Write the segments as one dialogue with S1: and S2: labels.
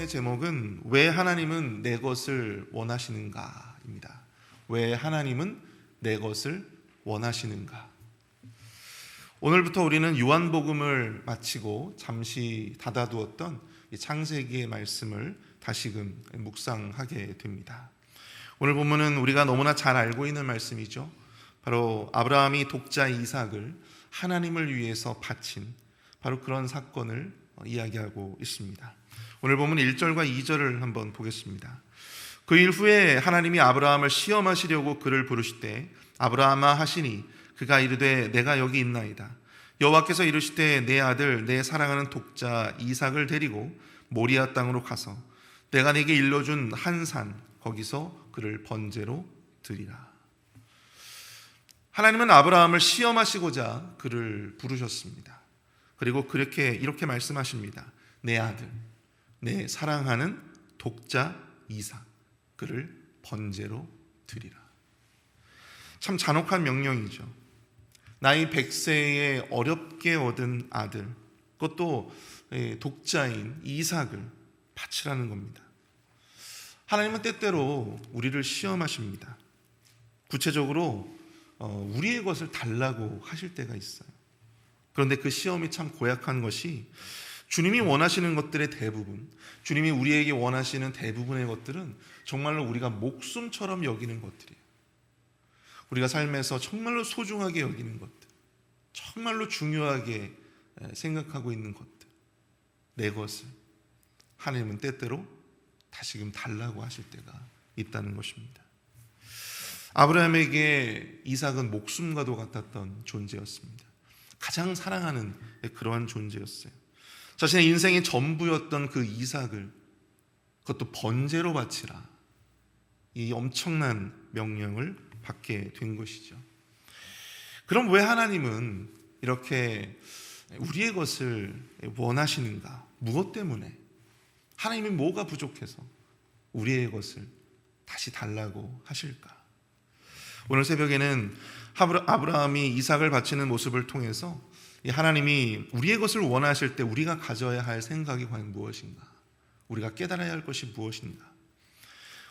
S1: 제목은 왜 하나님은 내 것을 원하시는가입니다. 왜 하나님은 내 것을 원하시는가? 오늘부터 우리는 요한복음을 마치고 잠시 닫아두었던 이 창세기의 말씀을 다시금 묵상하게 됩니다. 오늘 본문은 우리가 너무나 잘 알고 있는 말씀이죠. 바로 아브라함이 독자 이삭을 하나님을 위해서 바친 바로 그런 사건을 이야기하고 있습니다. 오늘 본문 1절과 2절을 한번 보겠습니다. 그 일 후에 하나님이 아브라함을 시험하시려고 그를 부르시되 아브라함아 하시니 그가 이르되 내가 여기 있나이다. 여호와께서 이르시되 내 아들 내 사랑하는 독자 이삭을 데리고 모리아 땅으로 가서 내가 네게 일러준 한 산 거기서 그를 번제로 드리라. 하나님은 아브라함을 시험하시고자 그를 부르셨습니다. 그리고 이렇게 말씀하십니다. 내 아들 내 사랑하는 독자 이삭 그를 번제로 드리라. 참 잔혹한 명령이죠. 나이 100세에 어렵게 얻은 아들, 그것도 독자인 이삭을 바치라는 겁니다. 하나님은 때때로 우리를 시험하십니다. 구체적으로 우리의 것을 달라고 하실 때가 있어요. 그런데 그 시험이 참 고약한 것이 주님이 원하시는 것들의 대부분, 주님이 우리에게 원하시는 대부분의 것들은 정말로 우리가 목숨처럼 여기는 것들이에요. 우리가 삶에서 정말로 소중하게 여기는 것들, 정말로 중요하게 생각하고 있는 것들, 내 것을 하나님은 때때로 다시금 달라고 하실 때가 있다는 것입니다. 아브라함에게 이삭은 목숨과도 같았던 존재였습니다. 가장 사랑하는 그러한 존재였어요. 자신의 인생의 전부였던 그 이삭을 그것도 번제로 바치라, 이 엄청난 명령을 받게 된 것이죠. 그럼 왜 하나님은 이렇게 우리의 것을 원하시는가? 무엇 때문에? 하나님이 뭐가 부족해서 우리의 것을 다시 달라고 하실까? 오늘 새벽에는 아브라함이 이삭을 바치는 모습을 통해서 하나님이 우리의 것을 원하실 때 우리가 가져야 할 생각이 과연 무엇인가? 우리가 깨달아야 할 것이 무엇인가?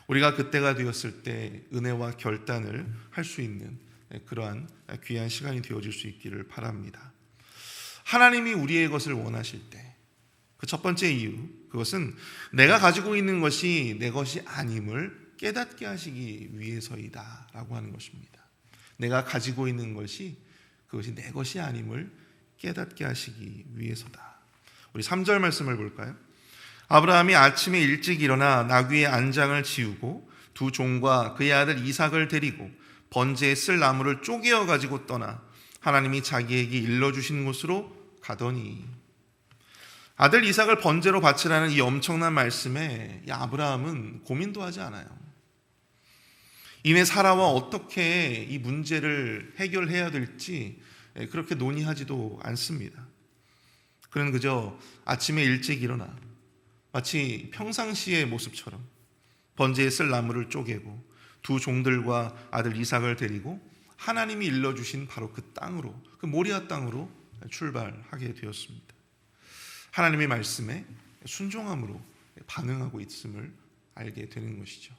S1: 우리가 그때가 되었을 때 은혜와 결단을 할 수 있는 그러한 귀한 시간이 되어질 수 있기를 바랍니다. 하나님이 우리의 것을 원하실 때 그 첫 번째 이유, 그것은 내가 가지고 있는 것이 내 것이 아님을 깨닫게 하시기 위해서이다 라고 하는 것입니다. 내가 가지고 있는 것이 그것이 내 것이 아님을 깨닫게 하시기 위해서다. 우리 3절 말씀을 볼까요? 아브라함이 아침에 일찍 일어나 나귀의 안장을 지우고 두 종과 그의 아들 이삭을 데리고 번제에 쓸 나무를 쪼개어 가지고 떠나 하나님이 자기에게 일러주신 곳으로 가더니, 아들 이삭을 번제로 바치라는 이 엄청난 말씀에 아브라함은 고민도 하지 않아요. 이내 사라와 어떻게 이 문제를 해결해야 될지 그렇게 논의하지도 않습니다. 그는 그저 아침에 일찍 일어나 마치 평상시의 모습처럼 번제에 쓸 나무를 쪼개고 두 종들과 아들 이삭을 데리고 하나님이 일러주신 바로 그 땅으로, 그 모리아 땅으로 출발하게 되었습니다. 하나님의 말씀에 순종함으로 반응하고 있음을 알게 되는 것이죠.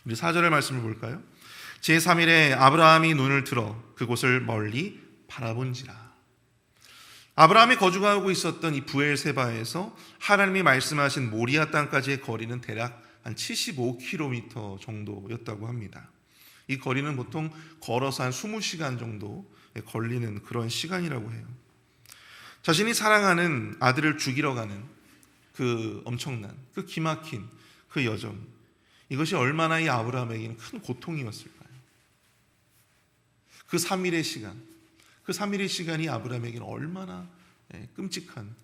S1: 우리 4절의 말씀을 볼까요? 제3일에 아브라함이 눈을 들어 그곳을 멀리 바라본지라. 아브라함이 거주하고 있었던 이 브엘세바에서 하나님이 말씀하신 모리아 땅까지의 거리는 대략 한 75km 정도였다고 합니다. 이 거리는 보통 걸어서 한 20시간 정도 걸리는 그런 시간이라고 해요. 자신이 사랑하는 아들을 죽이러 가는 그 엄청난, 그 기막힌 그 여정, 이것이 얼마나 이 아브라함에게는 큰 고통이었을까요? 그 3일의 시간이 아브라함에게는 얼마나 끔찍한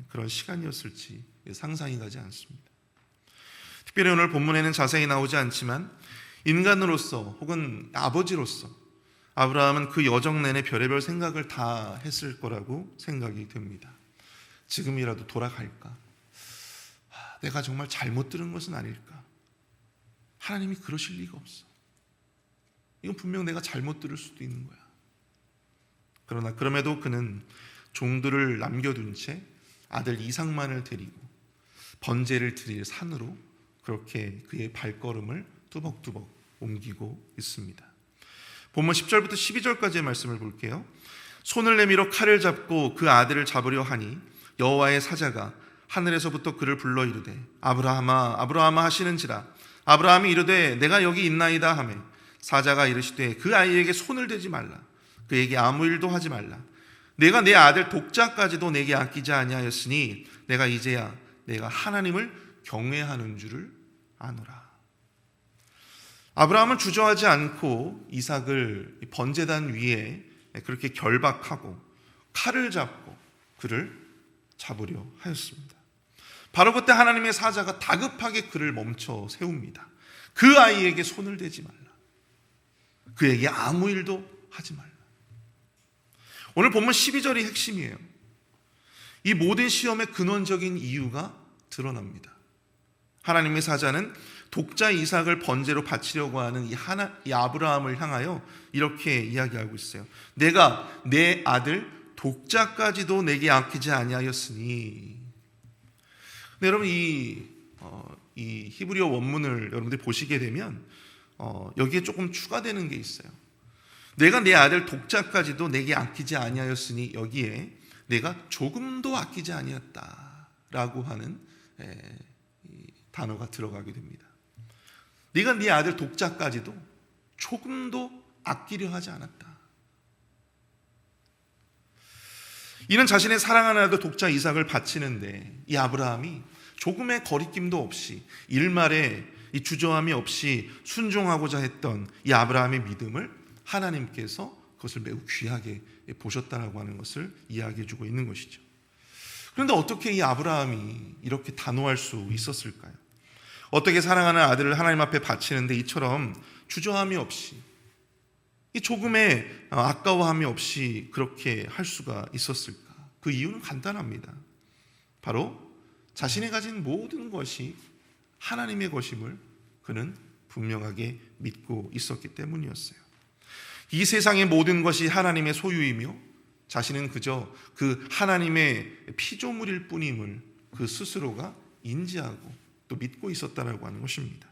S1: 그런 시간이었을지 상상이 가지 않습니다. 특별히 오늘 본문에는 자세히 나오지 않지만 인간으로서 혹은 아버지로서 아브라함은 그 여정 내내 별의별 생각을 다 했을 거라고 생각이 됩니다. 지금이라도 돌아갈까? 내가 정말 잘못 들은 것은 아닐까? 하나님이 그러실 리가 없어. 이건 분명 내가 잘못 들을 수도 있는 거야. 그러나 그럼에도 그는 종들을 남겨둔 채 아들 이삭만을 데리고 번제를 드릴 산으로 그렇게 그의 발걸음을 뚜벅뚜벅 옮기고 있습니다. 본문 10절부터 12절까지의 말씀을 볼게요. 손을 내밀어 칼을 잡고 그 아들을 잡으려 하니 여호와의 사자가 하늘에서부터 그를 불러 이르되 아브라함아 아브라함아 하시는지라. 아브라함이 이르되 내가 여기 있나이다 하매 사자가 이르시되 그 아이에게 손을 대지 말라. 그에게 아무 일도 하지 말라. 내가 내 아들 독자까지도 내게 아끼지 아니하였으니 내가 이제야 내가 하나님을 경외하는 줄을 아노라. 아브라함은 주저하지 않고 이삭을 번제단 위에 그렇게 결박하고 칼을 잡고 그를 잡으려 하였습니다. 바로 그때 하나님의 사자가 다급하게 그를 멈춰 세웁니다. 그 아이에게 손을 대지 말라. 그에게 아무 일도 하지 말라. 오늘 본문 12절이 핵심이에요. 이 모든 시험의 근원적인 이유가 드러납니다. 하나님의 사자는 독자 이삭을 번제로 바치려고 하는 이 아브라함을 향하여 이렇게 이야기하고 있어요. 내가 내 아들 독자까지도 내게 아끼지 아니하였으니. 근데 여러분 이 히브리어 원문을 여러분들이 보시게 되면 여기에 조금 추가되는 게 있어요. 내가 내 아들 독자까지도 내게 아끼지 아니하였으니 여기에 내가 조금도 아끼지 아니었다라고 하는 단어가 들어가게 됩니다. 네가 네 아들 독자까지도 조금도 아끼려 하지 않았다. 이는 자신의 사랑하는 아들 독자 이삭을 바치는데 이 아브라함이 조금의 거리낌도 없이 일말에 이 주저함이 없이 순종하고자 했던 이 아브라함의 믿음을 하나님께서 그것을 매우 귀하게 보셨다라고 하는 것을 이야기해 주고 있는 것이죠. 그런데 어떻게 이 아브라함이 이렇게 단호할 수 있었을까요? 어떻게 사랑하는 아들을 하나님 앞에 바치는데 이처럼 주저함이 없이 이 조금의 아까워함이 없이 그렇게 할 수가 있었을까? 그 이유는 간단합니다. 바로 자신이 가진 모든 것이 하나님의 것임을 그는 분명하게 믿고 있었기 때문이었어요. 이 세상의 모든 것이 하나님의 소유이며 자신은 그저 그 하나님의 피조물일 뿐임을 그 스스로가 인지하고 또 믿고 있었다라고 하는 것입니다.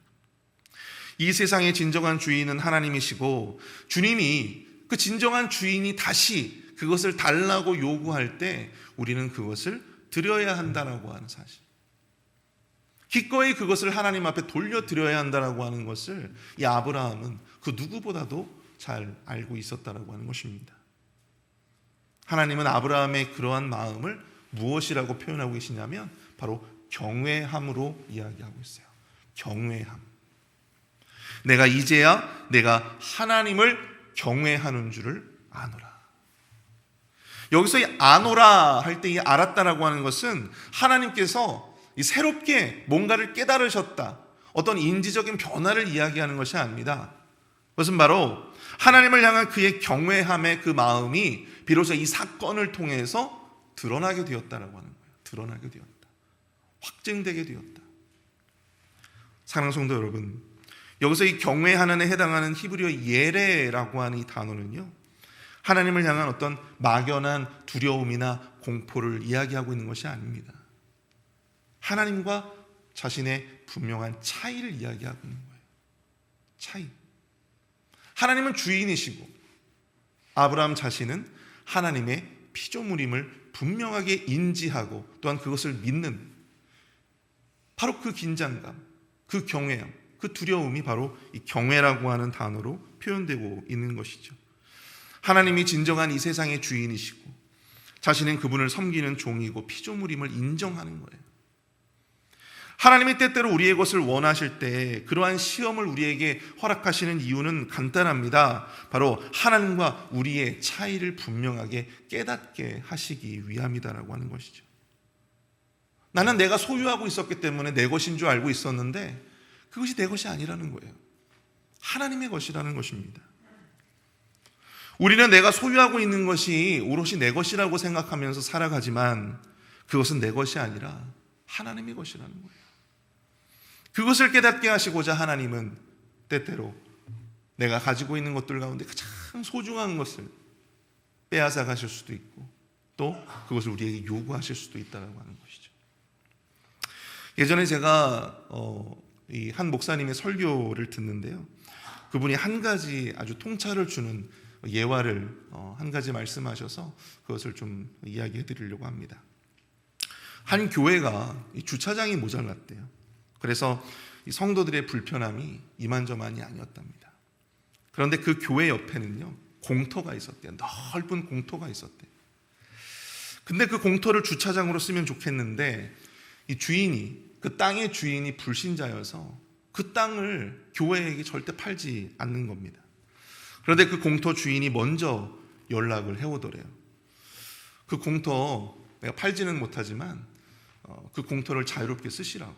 S1: 이 세상의 진정한 주인은 하나님이시고 주님이 그 진정한 주인이 다시 그것을 달라고 요구할 때 우리는 그것을 드려야 한다라고 하는 사실, 기꺼이 그것을 하나님 앞에 돌려드려야 한다라고 하는 것을 이 아브라함은 그 누구보다도 잘 알고 있었다라고 하는 것입니다. 하나님은 아브라함의 그러한 마음을 무엇이라고 표현하고 계시냐면 바로 경외함으로 이야기하고 있어요. 경외함. 내가 이제야 내가 하나님을 경외하는 줄을 아노라. 여기서 이 아노라 할 때 이 알았다라고 하는 것은 하나님께서 이 새롭게 뭔가를 깨달으셨다, 어떤 인지적인 변화를 이야기하는 것이 아닙니다. 그것은 바로 하나님을 향한 그의 경외함의 그 마음이 비로소 이 사건을 통해서 드러나게 되었다라고 하는 거예요. 드러나게 되었다. 확증되게 되었다. 사랑하는 성도 여러분, 여기서 이 경외하는에 해당하는 히브리어 예레라고 하는 이 단어는요, 하나님을 향한 어떤 막연한 두려움이나 공포를 이야기하고 있는 것이 아닙니다. 하나님과 자신의 분명한 차이를 이야기하고 있는 거예요. 차이. 하나님은 주인이시고 아브라함 자신은 하나님의 피조물임을 분명하게 인지하고 또한 그것을 믿는 바로 그 긴장감, 그 경외함, 그 두려움이 바로 이 경외라고 하는 단어로 표현되고 있는 것이죠. 하나님이 진정한 이 세상의 주인이시고 자신은 그분을 섬기는 종이고 피조물임을 인정하는 거예요. 하나님이 때때로 우리의 것을 원하실 때 그러한 시험을 우리에게 허락하시는 이유는 간단합니다. 바로 하나님과 우리의 차이를 분명하게 깨닫게 하시기 위함이다라고 하는 것이죠. 나는 내가 소유하고 있었기 때문에 내 것인 줄 알고 있었는데 그것이 내 것이 아니라는 거예요. 하나님의 것이라는 것입니다. 우리는 내가 소유하고 있는 것이 오롯이 내 것이라고 생각하면서 살아가지만 그것은 내 것이 아니라 하나님의 것이라는 거예요. 그것을 깨닫게 하시고자 하나님은 때때로 내가 가지고 있는 것들 가운데 가장 소중한 것을 빼앗아 가실 수도 있고 또 그것을 우리에게 요구하실 수도 있다는 것이죠. 예전에 제가 이 한 목사님의 설교를 듣는데요, 그분이 한 가지 아주 통찰을 주는 예화를 한 가지 말씀하셔서 그것을 좀 이야기해 드리려고 합니다. 한 교회가 이 주차장이 모자랐대요. 그래서 이 성도들의 불편함이 이만저만이 아니었답니다. 그런데 그 교회 옆에는요, 공터가 있었대요. 넓은 공터가 있었대요. 근데 그 공터를 주차장으로 쓰면 좋겠는데 이 주인이, 그 땅의 주인이 불신자여서 그 땅을 교회에게 절대 팔지 않는 겁니다. 그런데 그 공터 주인이 먼저 연락을 해오더래요. 그 공터 내가 팔지는 못하지만 그 공터를 자유롭게 쓰시라고,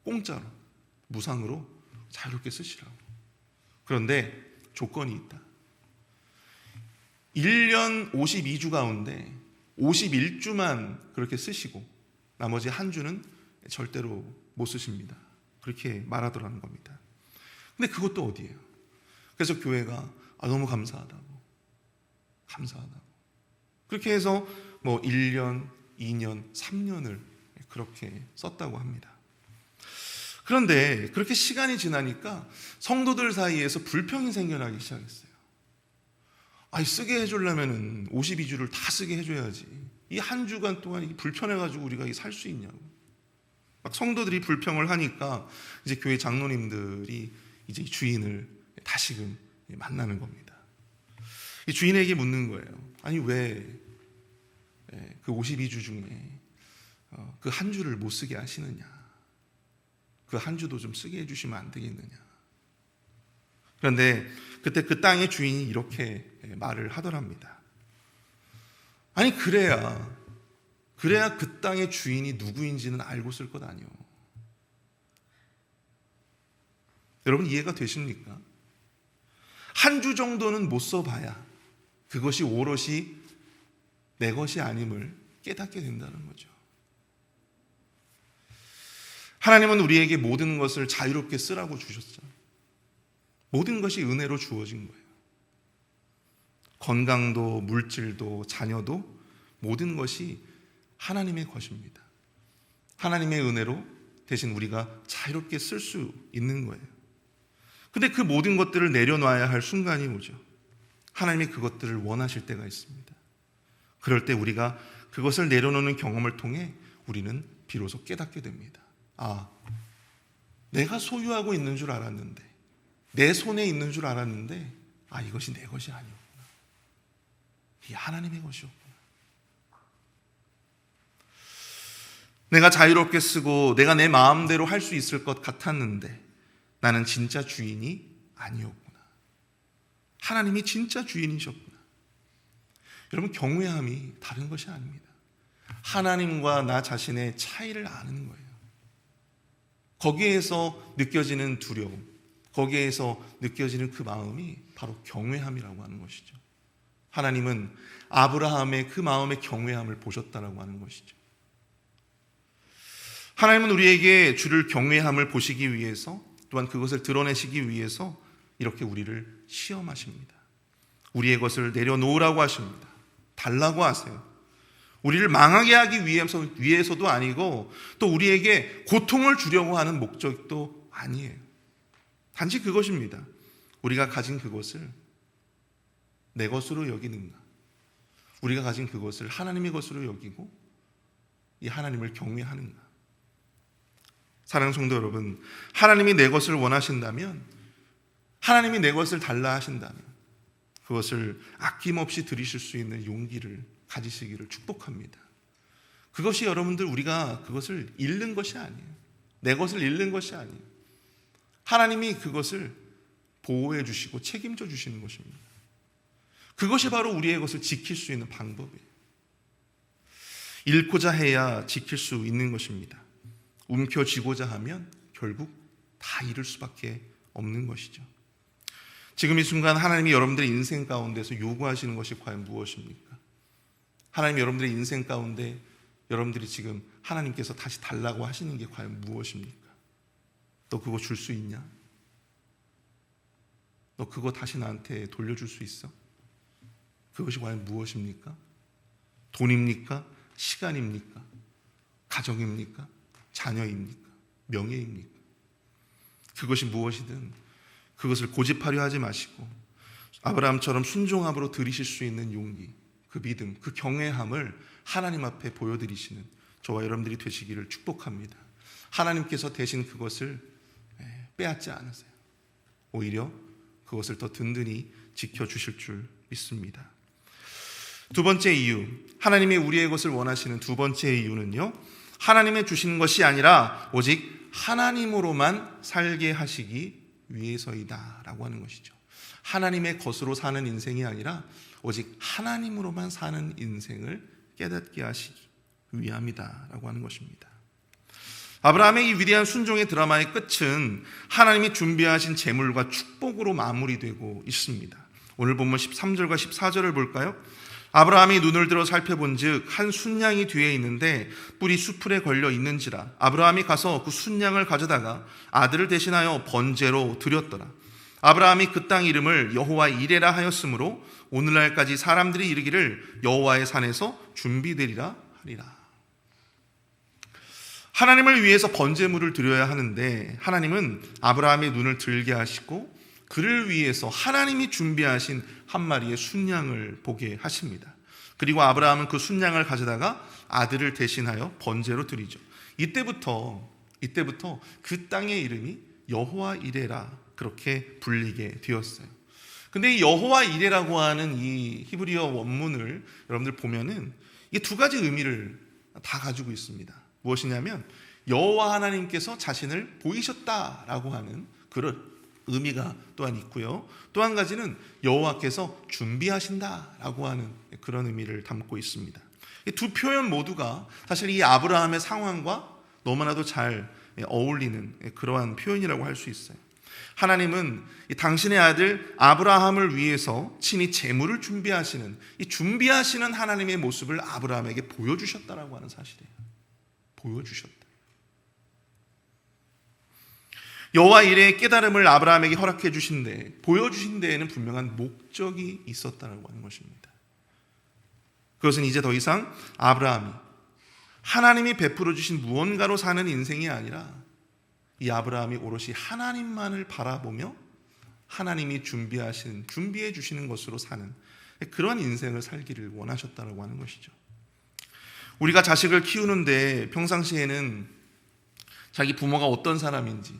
S1: 공짜로, 무상으로 자유롭게 쓰시라고. 그런데 조건이 있다. 1년 52주 가운데 51주만 그렇게 쓰시고 나머지 한 주는 절대로 못 쓰십니다. 그렇게 말하더라는 겁니다. 근데 그것도 어디예요? 그래서 교회가 너무 감사하다고 그렇게 해서 뭐 1년, 2년, 3년을 그렇게 썼다고 합니다. 그런데 그렇게 시간이 지나니까 성도들 사이에서 불평이 생겨나기 시작했어요. 쓰게 해주려면 52주를 다 쓰게 해줘야지. 이 한 주간 동안 불편해가지고 우리가 살 수 있냐고. 막 성도들이 불평을 하니까 이제 교회 장로님들이 이제 주인을 다시금 만나는 겁니다. 이 주인에게 묻는 거예요. 왜 그 52주 중에 그 한 주를 못 쓰게 하시느냐? 그 한 주도 좀 쓰게 해주시면 안 되겠느냐? 그런데 그때 그 땅의 주인이 이렇게 말을 하더랍니다. 그래야 그 땅의 주인이 누구인지는 알고 쓸 것 아니오. 여러분 이해가 되십니까? 한 주 정도는 못 써봐야 그것이 오롯이 내 것이 아님을 깨닫게 된다는 거죠. 하나님은 우리에게 모든 것을 자유롭게 쓰라고 주셨죠. 모든 것이 은혜로 주어진 거예요. 건강도, 물질도, 자녀도 모든 것이 하나님의 것입니다. 하나님의 은혜로 대신 우리가 자유롭게 쓸 수 있는 거예요. 근데 그 모든 것들을 내려놔야 할 순간이 오죠. 하나님이 그것들을 원하실 때가 있습니다. 그럴 때 우리가 그것을 내려놓는 경험을 통해 우리는 비로소 깨닫게 됩니다. 내가 소유하고 있는 줄 알았는데, 내 손에 있는 줄 알았는데 이것이 내 것이 아니었구나. 이게 하나님의 것이었구나. 내가 자유롭게 쓰고 내가 내 마음대로 할 수 있을 것 같았는데 나는 진짜 주인이 아니었구나. 하나님이 진짜 주인이셨구나. 여러분, 경외함이 다른 것이 아닙니다. 하나님과 나 자신의 차이를 아는 거예요. 거기에서 느껴지는 두려움, 거기에서 느껴지는 그 마음이 바로 경외함이라고 하는 것이죠. 하나님은 아브라함의 그 마음의 경외함을 보셨다라고 하는 것이죠. 하나님은 우리에게 주를 경외함을 보시기 위해서, 또한 그것을 드러내시기 위해서 이렇게 우리를 시험하십니다. 우리의 것을 내려놓으라고 하십니다. 달라고 하세요. 우리를 망하게 하기 위해서도 아니고, 또 우리에게 고통을 주려고 하는 목적도 아니에요. 단지 그것입니다. 우리가 가진 그것을 내 것으로 여기는가, 우리가 가진 그것을 하나님의 것으로 여기고 이 하나님을 경외하는가. 사랑하는 성도 여러분, 하나님이 내 것을 원하신다면, 하나님이 내 것을 달라 하신다면 그것을 아낌없이 드리실 수 있는 용기를 가지시기를 축복합니다. 그것이 여러분들, 우리가 그것을 잃는 것이 아니에요. 내 것을 잃는 것이 아니에요. 하나님이 그것을 보호해 주시고 책임져 주시는 것입니다. 그것이 바로 우리의 것을 지킬 수 있는 방법이에요. 잃고자 해야 지킬 수 있는 것입니다. 움켜쥐고자 하면 결국 다 잃을 수밖에 없는 것이죠. 지금 이 순간 하나님이 여러분들의 인생 가운데서 요구하시는 것이 과연 무엇입니까? 하나님이 여러분들의 인생 가운데 여러분들이 지금 하나님께서 다시 달라고 하시는 게 과연 무엇입니까? 너 그거 줄 수 있냐? 너 그거 다시 나한테 돌려줄 수 있어? 그것이 과연 무엇입니까? 돈입니까? 시간입니까? 가정입니까? 자녀입니까? 명예입니까? 그것이 무엇이든 그것을 고집하려 하지 마시고 아브라함처럼 순종함으로 드리실 수 있는 용기, 그 믿음, 그 경외함을 하나님 앞에 보여드리시는 저와 여러분들이 되시기를 축복합니다. 하나님께서 대신 그것을 빼앗지 않으세요. 오히려 그것을 더 든든히 지켜주실 줄 믿습니다. 두 번째 이유, 하나님이 우리의 것을 원하시는 두 번째 이유는요, 하나님의 주시는 것이 아니라 오직 하나님으로만 살게 하시기 위해서이다 라고 하는 것이죠. 하나님의 것으로 사는 인생이 아니라 오직 하나님으로만 사는 인생을 깨닫게 하시기 위함이다 라고 하는 것입니다. 아브라함의 이 위대한 순종의 드라마의 끝은 하나님이 준비하신 재물과 축복으로 마무리되고 있습니다. 오늘 본문 13절과 14절을 볼까요? 아브라함이 눈을 들어 살펴본 즉 한 순양이 뒤에 있는데 뿔이 수풀에 걸려 있는지라 아브라함이 가서 그 순양을 가져다가 아들을 대신하여 번제로 드렸더라. 아브라함이 그 땅 이름을 여호와 이레라 하였으므로 오늘날까지 사람들이 이르기를 여호와의 산에서 준비되리라 하리라. 하나님을 위해서 번제물을 드려야 하는데 하나님은 아브라함의 눈을 들게 하시고 그를 위해서 하나님이 준비하신 한 마리의 순양을 보게 하십니다. 그리고 아브라함은 그 순양을 가져다가 아들을 대신하여 번제로 드리죠. 이때부터 그 땅의 이름이 여호와 이레라 그렇게 불리게 되었어요. 근데 이 여호와 이레라고 하는 이 히브리어 원문을 여러분들 보면은 이게 두 가지 의미를 다 가지고 있습니다. 무엇이냐면 여호와 하나님께서 자신을 보이셨다라고 하는 그런 의미가 또한 있고요. 또 한 가지는 여호와께서 준비하신다라고 하는 그런 의미를 담고 있습니다. 이 두 표현 모두가 사실 이 아브라함의 상황과 너무나도 잘 어울리는 그러한 표현이라고 할 수 있어요. 하나님은 당신의 아들 아브라함을 위해서 친히 재물을 준비하시는 이 준비하시는 하나님의 모습을 아브라함에게 보여주셨다라고 하는 사실이에요. 보여주셨다. 여호와 이레의 깨달음을 아브라함에게 허락해 주신 데 보여주신 데에는 분명한 목적이 있었다고 하는 것입니다. 그것은 이제 더 이상 아브라함이 하나님이 베풀어 주신 무언가로 사는 인생이 아니라 이 아브라함이 오롯이 하나님만을 바라보며 하나님이 준비해 주시는 것으로 사는 그런 인생을 살기를 원하셨다고 하는 것이죠. 우리가 자식을 키우는데 평상시에는 자기 부모가 어떤 사람인지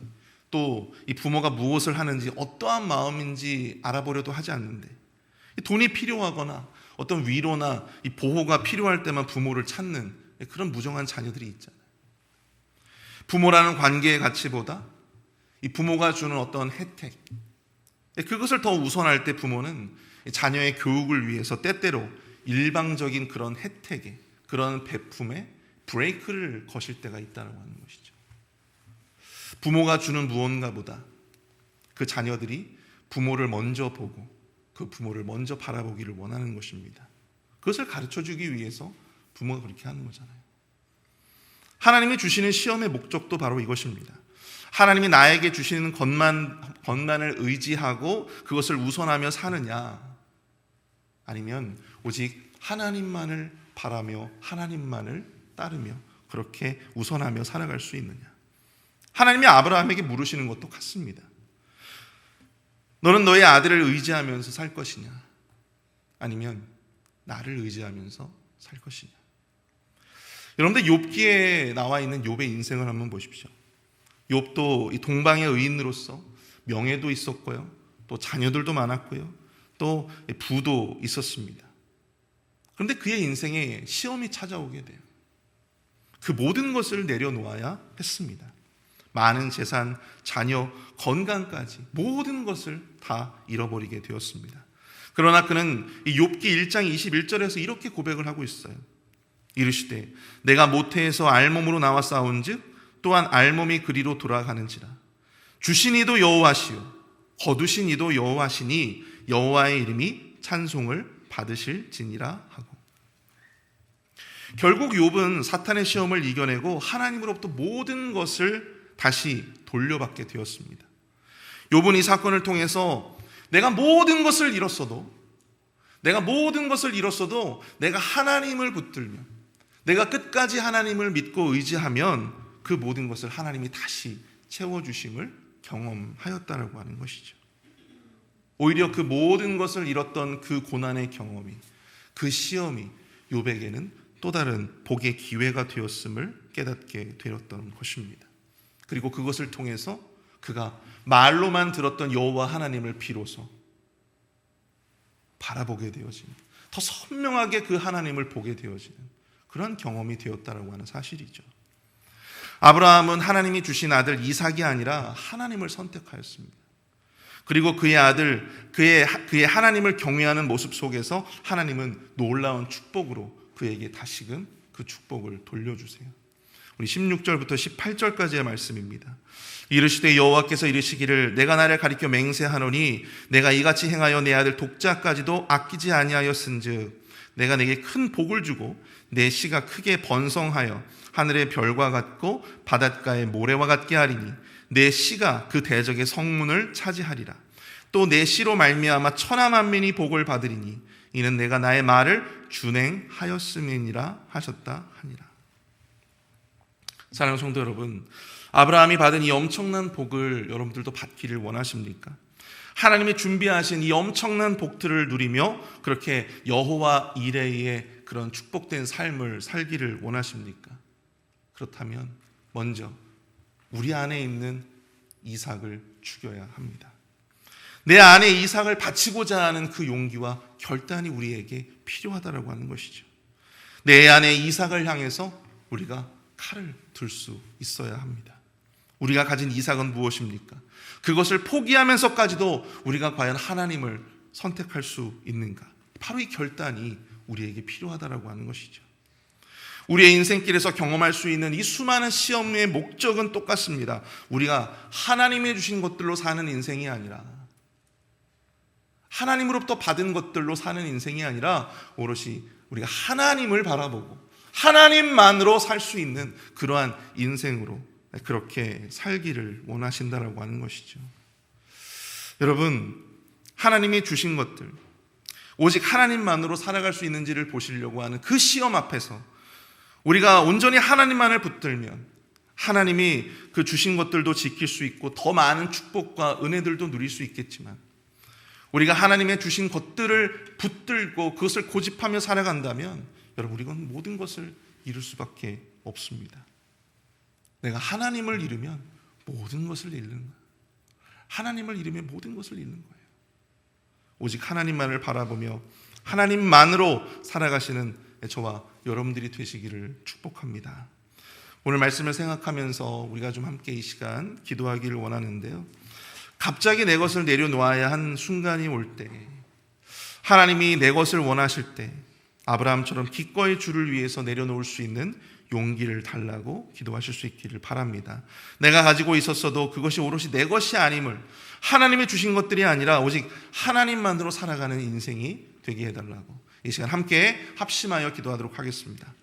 S1: 또 이 부모가 무엇을 하는지 어떠한 마음인지 알아보려도 하지 않는데 돈이 필요하거나 어떤 위로나 이 보호가 필요할 때만 부모를 찾는 그런 무정한 자녀들이 있잖아요. 부모라는 관계의 가치보다 이 부모가 주는 어떤 혜택 그것을 더 우선할 때 부모는 자녀의 교육을 위해서 때때로 일방적인 그런 혜택에 그런 베품에 브레이크를 거실 때가 있다는 것이죠. 부모가 주는 무언가보다 그 자녀들이 부모를 먼저 보고 그 부모를 먼저 바라보기를 원하는 것입니다. 그것을 가르쳐주기 위해서 부모가 그렇게 하는 거잖아요. 하나님이 주시는 시험의 목적도 바로 이것입니다. 하나님이 나에게 주시는 것만을 의지하고 그것을 우선하며 사느냐 아니면 오직 하나님만을 바라며 하나님만을 따르며 그렇게 우선하며 살아갈 수 있느냐. 하나님이 아브라함에게 물으시는 것도 같습니다. 너는 너의 아들을 의지하면서 살 것이냐 아니면 나를 의지하면서 살 것이냐. 여러분들 욥기에 나와 있는 욥의 인생을 한번 보십시오. 욥도 이 동방의 의인으로서 명예도 있었고요, 또 자녀들도 많았고요, 또 부도 있었습니다. 그런데 그의 인생에 시험이 찾아오게 돼요. 그 모든 것을 내려놓아야 했습니다. 많은 재산, 자녀, 건강까지 모든 것을 다 잃어버리게 되었습니다. 그러나 그는 이 욥기 1장 21절에서 이렇게 고백을 하고 있어요. 이르시되 내가 모태에서 알몸으로 나와 싸운즉 또한 알몸이 그리로 돌아가는지라. 주신 이도 여호와시요 거두신 이도 여호와시니 여호와의 이름이 찬송을 받으실지니라 하고. 결국 욥은 사탄의 시험을 이겨내고 하나님으로부터 모든 것을 다시 돌려받게 되었습니다. 욥은 이 사건을 통해서 내가 모든 것을 잃었어도 내가 하나님을 붙들면 내가 끝까지 하나님을 믿고 의지하면 그 모든 것을 하나님이 다시 채워주심을 경험하였다라고 하는 것이죠. 오히려 그 모든 것을 잃었던 그 고난의 경험이, 그 시험이 욥에게는 또 다른 복의 기회가 되었음을 깨닫게 되었던 것입니다. 그리고 그것을 통해서 그가 말로만 들었던 여호와 하나님을 비로소 바라보게 되어지는, 더 선명하게 그 하나님을 보게 되어지는 그런 경험이 되었다라고 하는 사실이죠. 아브라함은 하나님이 주신 아들 이삭이 아니라 하나님을 선택하였습니다. 그리고 그의 아들, 그의 하나님을 경외하는 모습 속에서 하나님은 놀라운 축복으로 그에게 다시금 그 축복을 돌려주세요. 우리 16절부터 18절까지의 말씀입니다. 이르시되 여호와께서 이르시기를 내가 나를 가리켜 맹세하노니 내가 이같이 행하여 내 아들 독자까지도 아끼지 아니하였은즉 내가 내게 큰 복을 주고 내 씨가 크게 번성하여 하늘의 별과 같고 바닷가의 모래와 같게 하리니 내 씨가 그 대적의 성문을 차지하리라. 또 내 씨로 말미암아 천하 만민이 복을 받으리니 이는 내가 나의 말을 준행하였음이니라 하셨다 하니라. 사랑하는 성도 여러분, 아브라함이 받은 이 엄청난 복을 여러분들도 받기를 원하십니까? 하나님이 준비하신 이 엄청난 복들을 누리며 그렇게 여호와 이레의 그런 축복된 삶을 살기를 원하십니까? 그렇다면 먼저 우리 안에 있는 이삭을 죽여야 합니다. 내 안에 이삭을 바치고자 하는 그 용기와 결단이 우리에게 필요하다고 하는 것이죠. 내 안에 이삭을 향해서 우리가 칼을 들 수 있어야 합니다. 우리가 가진 이삭은 무엇입니까? 그것을 포기하면서까지도 우리가 과연 하나님을 선택할 수 있는가? 바로 이 결단이 우리에게 필요하다고 하는 것이죠. 우리의 인생길에서 경험할 수 있는 이 수많은 시험의 목적은 똑같습니다. 우리가 하나님이 주신 것들로 사는 인생이 아니라, 하나님으로부터 받은 것들로 사는 인생이 아니라 오롯이 우리가 하나님을 바라보고 하나님만으로 살 수 있는 그러한 인생으로 그렇게 살기를 원하신다라고 하는 것이죠. 여러분, 하나님이 주신 것들, 오직 하나님만으로 살아갈 수 있는지를 보시려고 하는 그 시험 앞에서 우리가 온전히 하나님만을 붙들면 하나님이 그 주신 것들도 지킬 수 있고 더 많은 축복과 은혜들도 누릴 수 있겠지만, 우리가 하나님의 주신 것들을 붙들고 그것을 고집하며 살아간다면 여러분, 우리는 모든 것을 잃을 수밖에 없습니다. 내가 하나님을 잃으면 모든 것을 잃는 거예요. 하나님을 잃으면 모든 것을 잃는 거예요. 오직 하나님만을 바라보며 하나님만으로 살아가시는 저와 여러분들이 되시기를 축복합니다. 오늘 말씀을 생각하면서 우리가 좀 함께 이 시간 기도하기를 원하는데요. 갑자기 내 것을 내려놓아야 한 순간이 올 때, 하나님이 내 것을 원하실 때 아브라함처럼 기꺼이 주를 위해서 내려놓을 수 있는 용기를 달라고 기도하실 수 있기를 바랍니다. 내가 가지고 있었어도 그것이 오롯이 내 것이 아님을, 하나님이 주신 것들이 아니라 오직 하나님만으로 살아가는 인생이 되게 해달라고 이 시간 함께 합심하여 기도하도록 하겠습니다.